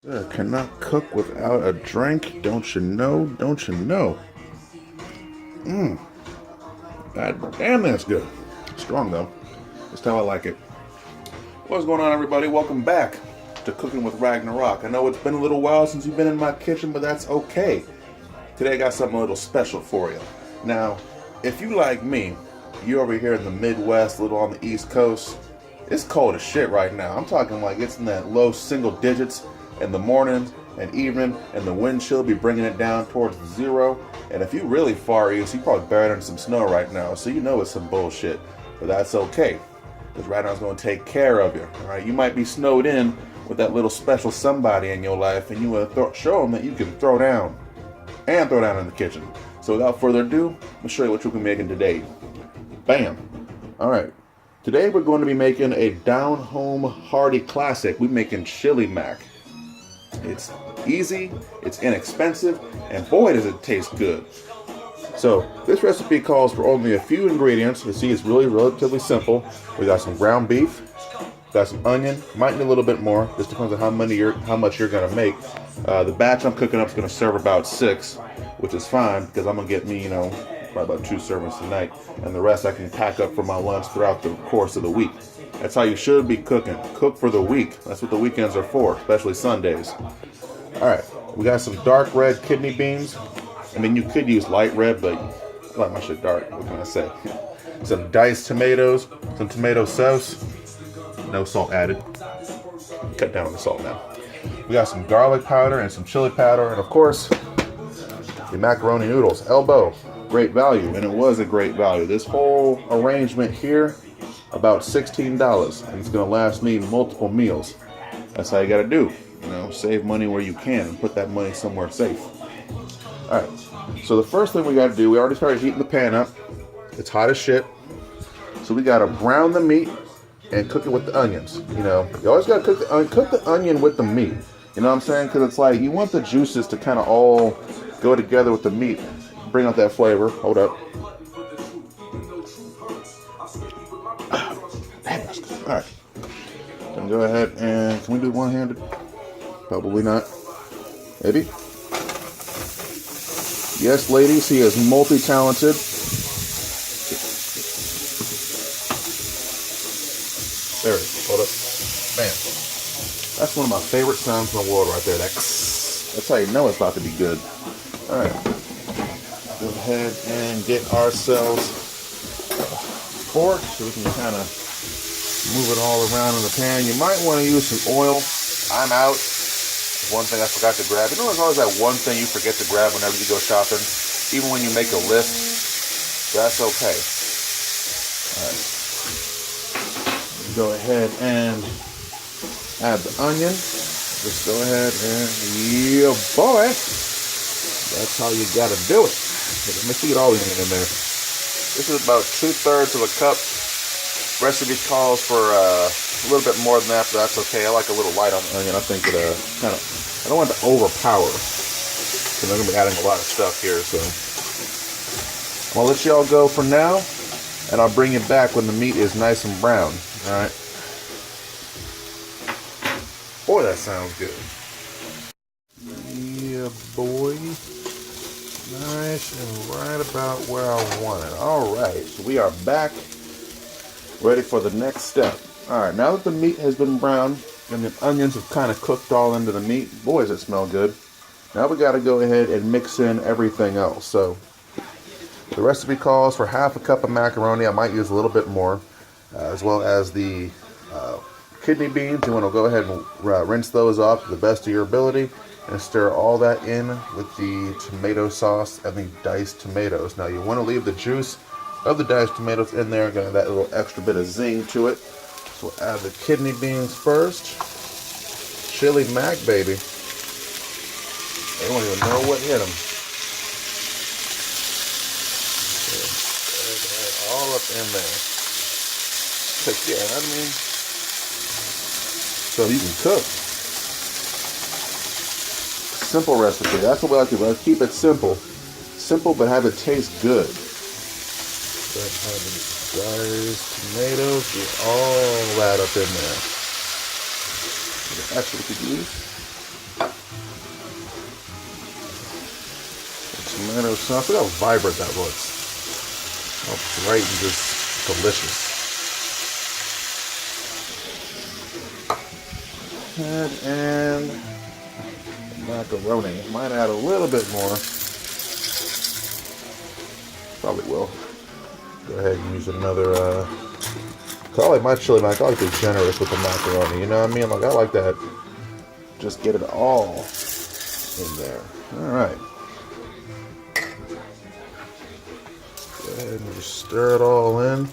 Cannot cook without a drink. Don't you know? Don't you know? God damn, that's good. Strong though. That's how I like it. What's going on, everybody? Welcome back to Cooking with Ragnarok. I know it's been a little while since you've been in my kitchen, but that's okay. Today I got something a little special for you. Now, if you like me, you over here in the Midwest, a little on the East Coast, it's cold as shit right now. I'm talking like it's in that low single digits in the mornings and evening, and the wind chill be bringing it down towards zero. And if you really far east, you probably buried in some snow right now, so you know it's some bullshit. But that's okay, because Ragnarok's going to take care of you. All right, you might be snowed in with that little special somebody in your life, and you want to show them that you can throw down and throw down in the kitchen. So without further ado, let me show you what you can be making today. Bam! All right, today we're going to be making a down-home hearty classic. We're making chili mac. It's easy, it's inexpensive, and boy does it taste good. So this recipe calls for only a few ingredients. You see, it's really relatively simple. We got some ground beef, got some onion, might need a little bit more. Just depends on how much you're gonna make. The batch I'm cooking up is gonna serve about 6, which is fine because I'm gonna get me, probably about 2 servings tonight, and the rest I can pack up for my lunch throughout the course of the week. That's how you should be cooking. Cook for the week. That's what the weekends are for, especially Sundays. All right, we got some dark red kidney beans. I mean, you could use light red, but I like my shit dark. What can I say? Some diced tomatoes, some tomato sauce. No salt added. Cut down on the salt now. We got some garlic powder and some chili powder, and of course, the macaroni noodles. Elbow, great value, and it was a great value. This whole arrangement here, about $16, and it's gonna last me multiple meals. That's how you gotta do. Save money where you can and put that money somewhere safe. All right, so the first thing we gotta do, we already started heating the pan up. It's hot as shit. So we gotta brown the meat and cook it with the onions. You always gotta cook the onion with the meat. You know what I'm saying? Because it's like you want the juices to kind of all go together with the meat, bring out that flavor. Hold up. Damn, that's good. All right. Then go ahead and can we do one-handed? Probably not. Maybe. Yes, ladies, he is multi-talented. There it is. Hold up. Bam. That's one of my favorite sounds in the world right there. That's how you know it's about to be good. All right. Go ahead and get ourselves a fork so we can kind of move it all around in the pan. You might want to use some oil. I'm out. One thing I forgot to grab. There's always that one thing you forget to grab whenever you go shopping. Even when you make a list, that's okay. All right. Go ahead and add the onion. Just go ahead and, yeah, boy. That's how you gotta do it. Make sure you get all the onion in there. This is about 2/3 of a cup. Recipe calls for a little bit more than that, but that's okay. I like a little light on the onion. I think it I don't want it to overpower. So I'm going to be adding a lot of stuff here. So I'm going to let y'all go for now, and I'll bring you back when the meat is nice and brown. All right. Boy, that sounds good. Yeah, boy. Nice and right about where I want it. All right. So we are back. Ready for the next step. Alright, now that the meat has been browned and the onions have kind of cooked all into the meat, boy does it smell good. Now we got to go ahead and mix in everything else. So the recipe calls for half a cup of macaroni. I might use a little bit more, as well as the kidney beans. You want to go ahead and rinse those off to the best of your ability and stir all that in with the tomato sauce and the diced tomatoes. Now you want to leave the juice of the diced tomatoes in there, getting that little extra bit of zing to it. So we'll add the kidney beans first. Chili mac, baby. They don't even know what hit them. All up in there. Yeah, I mean, so you can cook. Simple recipe. That's what we like to do. Let's keep it simple. Simple, but have it taste good. Have the diced tomatoes, get all that up in there. Actually, we could use Tomato sauce. Look how vibrant that looks. How bright and just delicious. And macaroni. Might add a little bit more. Probably will. Go ahead and use another. I like my chili mac. I like to be generous with the macaroni. You know what I mean? Like I like that. Just get it all in there. All right. Go ahead and just stir it all in.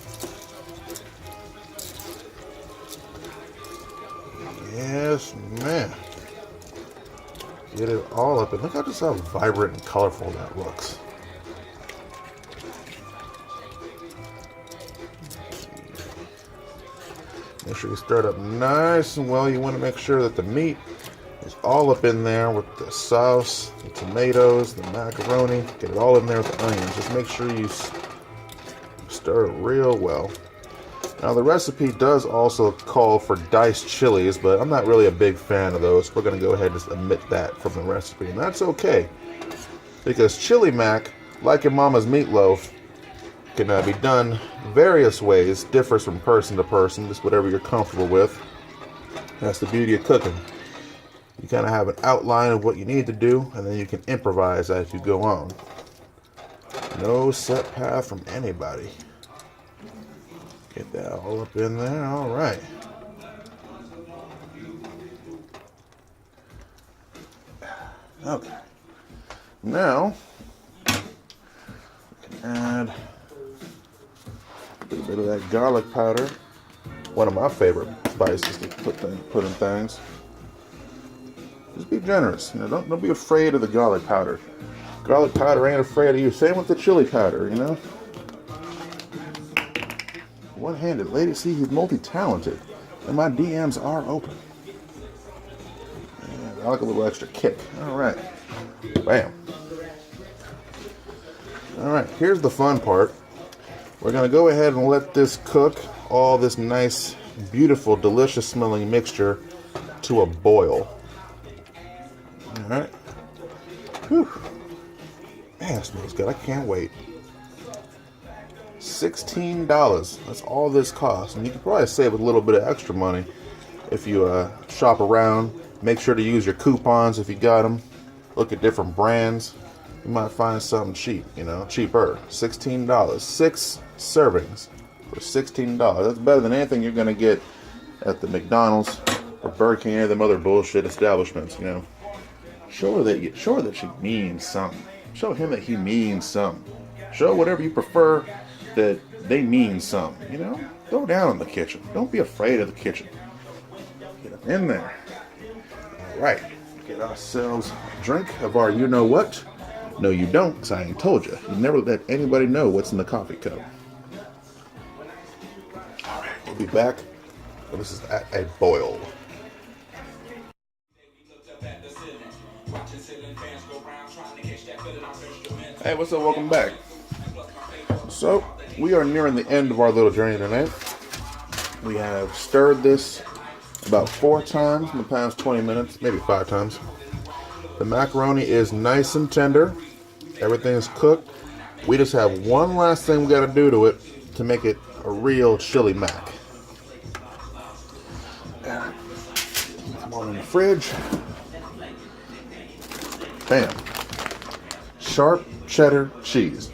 Yes, man. Get it all up. And look at just how vibrant and colorful that looks. Make sure you stir it up nice and well. You want to make sure that the meat is all up in there with the sauce, the tomatoes, the macaroni. Get it all in there with the onions. Just make sure you stir it real well. Now the recipe does also call for diced chilies, but I'm not really a big fan of those. We're going to go ahead and just omit that from the recipe, and that's okay. Because chili mac, like your mama's meatloaf, can be done various ways, differs from person to person, just whatever you're comfortable with. That's the beauty of cooking. You kind of have an outline of what you need to do, and then you can improvise as you go on. No set path from anybody. Get that all up in there. All right. Okay. Now, we can add a little bit of that garlic powder. One of my favorite spices to put in things. Just be generous. You know, don't be afraid of the garlic powder. Garlic powder ain't afraid of you. Same with the chili powder, you know. One-handed. Lady, see, he's multi-talented. And my DMs are open. Yeah, I like a little extra kick. All right. Bam. All right, here's the fun part. We're going to go ahead and let this cook, all this nice, beautiful, delicious smelling mixture to a boil. All right. Whew. Man, it smells good. I can't wait. $16. That's all this costs. And you can probably save a little bit of extra money if you shop around. Make sure to use your coupons if you got them. Look at different brands. You might find something cheap, you know, cheaper. $16. 6 servings for $16. That's better than anything you're going to get at the McDonald's or Burger King or them other bullshit establishments, you know. Show her that she means something. Show him that he means something. Show whatever you prefer that they mean something, you know? Throw down in the kitchen. Don't be afraid of the kitchen. Get them in there. All right. Get ourselves a drink of our you-know-what. No, you don't, because I ain't told you. You never let anybody know what's in the coffee cup. All right. We'll be back. Well, this is at a boil. Hey, what's up? Welcome back. So, we are nearing the end of our little journey tonight. We have stirred this about 4 times in the past 20 minutes, maybe 5 times. The macaroni is nice and tender. Everything is cooked. We just have one last thing we got to do to it to make it a real chili mac. Come on in the fridge. Bam. Sharp cheddar cheese.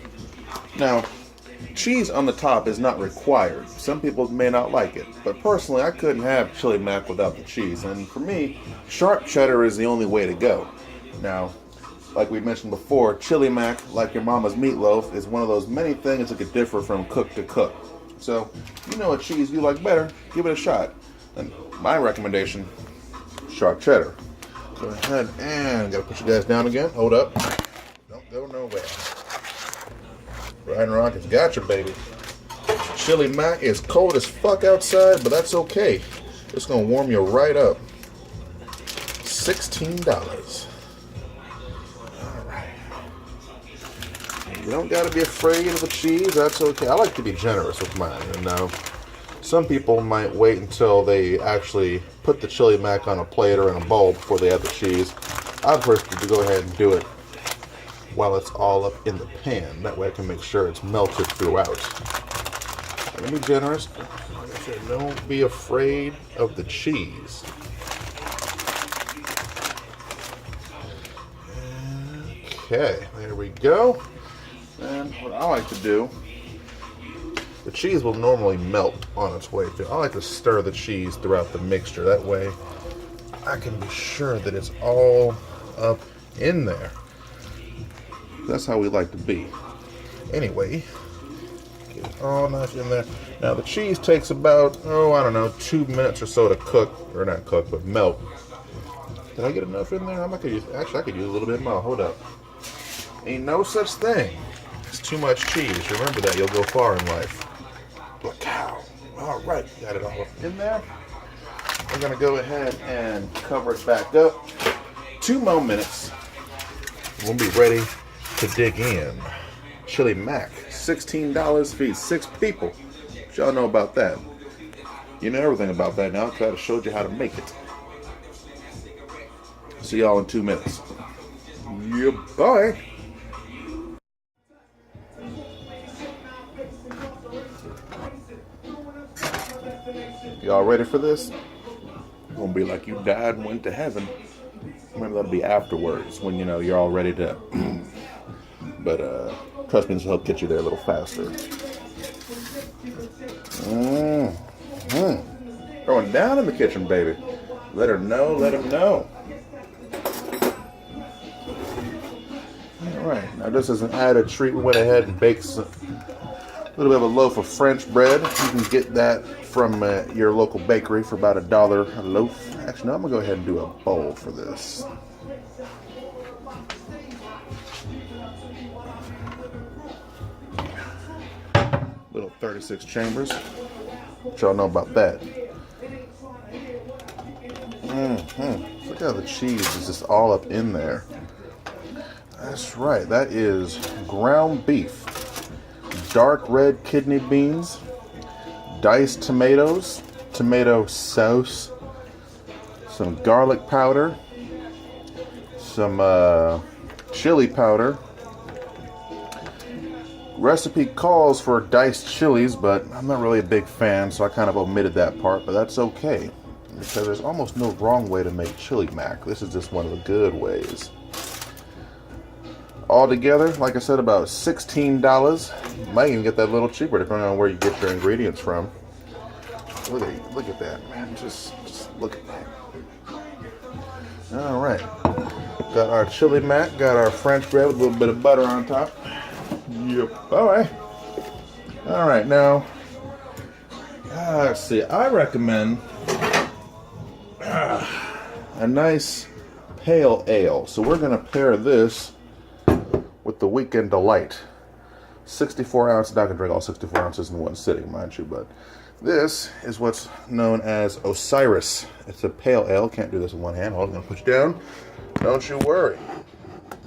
Now, cheese on the top is not required. Some people may not like it, but personally I couldn't have chili mac without the cheese, and for me, sharp cheddar is the only way to go. Now, like we mentioned before, chili mac, like your mama's meatloaf, is one of those many things that could differ from cook to cook. So, you know what cheese you like better, give it a shot. And my recommendation, sharp cheddar. Go ahead and gotta put you guys down again. Hold up. Don't go nowhere. Ragnarok has got you, baby. Chili mac is cold as fuck outside, but that's okay. It's gonna warm you right up. $16. Alright. You don't gotta be afraid of the cheese, that's okay. I like to be generous with mine, you know. Some people might wait until they actually put the chili mac on a plate or in a bowl before they add the cheese. I prefer to go ahead and do it while it's all up in the pan. That way I can make sure it's melted throughout. I'm gonna be generous. Like I said, don't be afraid of the cheese. Okay, there we go. And what I like to do, the cheese will normally melt on its way through. I like to stir the cheese throughout the mixture. That way I can be sure that it's all up in there. That's how we like to be. Anyway, get it all nice in there. Now the cheese takes about, I don't know, 2 minutes or so to cook, or not cook, but melt. Did I get enough in there? I could use a little bit more. Hold up. Ain't no such thing. It's too much cheese. Remember that. You'll go far in life. Look how. All right, got it all up in there. We're gonna go ahead and cover it back up. 2 more minutes. We'll be ready to dig in. Chili Mac, $16, feeds 6 people. What y'all know about that? You know everything about that now because I showed you how to make it. See y'all in 2 minutes. Yeah, bye. Y'all ready for this? It's gonna be like you died and went to heaven. Remember, that'll be afterwards when you're all ready to. But trust me, this will help get you there a little faster. Throwing down in the kitchen, baby. Let her know. Let him know. All right. Now, just as an added treat, we went ahead and baked a little bit of a loaf of French bread. You can get that from your local bakery for about $1 a loaf. Actually, no, I'm gonna go ahead and do a bowl for this. Little 36 chambers. What y'all know about that? Look how the cheese is just all up in there. That's right. That is ground beef, dark red kidney beans, diced tomatoes, tomato sauce, some garlic powder, some chili powder. Recipe calls for diced chilies, but I'm not really a big fan, so I kind of omitted that part, but that's okay, because there's almost no wrong way to make chili mac. This is just one of the good ways. Altogether, like I said, about $16. You might even get that a little cheaper depending on where you get your ingredients from. Look at that, man. Just look at that. All right. Got our chili mac, got our French bread with a little bit of butter on top. Yep. All right, now, let's see. I recommend a nice pale ale. So we're going to pair this with the Weekend Delight. 64 ounces. Now I can drink all 64 ounces in one sitting, mind you, but this is what's known as Osiris. It's a pale ale. Can't do this in one hand. Hold on, I'm going to put you down. Don't you worry.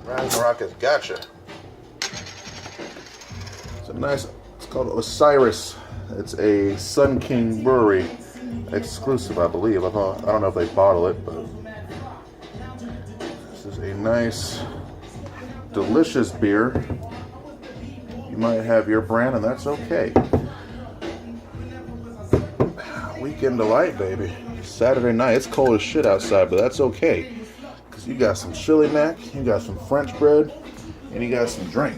Ragnarok has got you. It's called Osiris. It's a Sun King Brewery exclusive, I believe. I don't know if they bottle it, but this is a nice, delicious beer. You might have your brand, and that's okay. Weekend Delight, baby. Saturday night. It's cold as shit outside, but that's okay. Because you got some chili mac, you got some French bread, and you got some drink.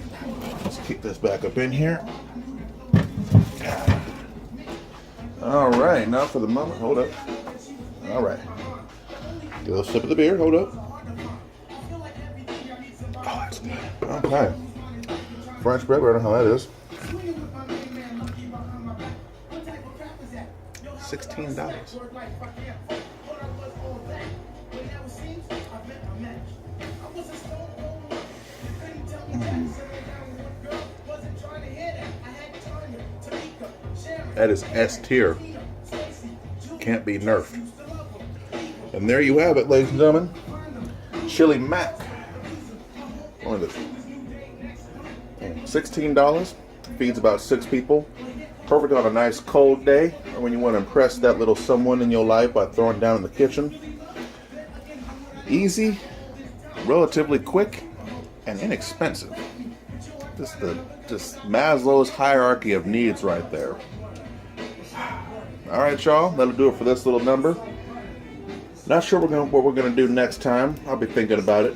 Let's kick this back up in here. All right, now for the moment, hold up. All right. Get a little sip of the beer, hold up. Oh, that's good. Okay. French bread, I don't know how that is. $16. That is S tier. Can't be nerfed. And there you have it, ladies and gentlemen. Chili Mac. What is it? $16. Feeds about 6 people. Perfect on a nice cold day, or when you want to impress that little someone in your life by throwing down in the kitchen. Easy, relatively quick, and inexpensive. Just Maslow's hierarchy of needs right there. All right, y'all, that'll do it for this little number. Not sure what we're gonna do next time. I'll be thinking about it.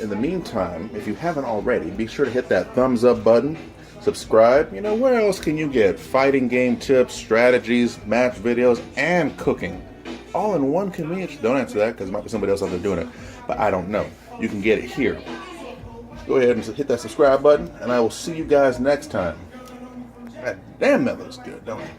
In the meantime, if you haven't already, be sure to hit that thumbs up button, subscribe. You know, where else can you get fighting game tips, strategies, match videos, and cooking? All in one convenience. Don't answer that because there might be somebody else out there doing it, but I don't know. You can get it here. Go ahead and hit that subscribe button, and I will see you guys next time. God damn, that looks good, don't it?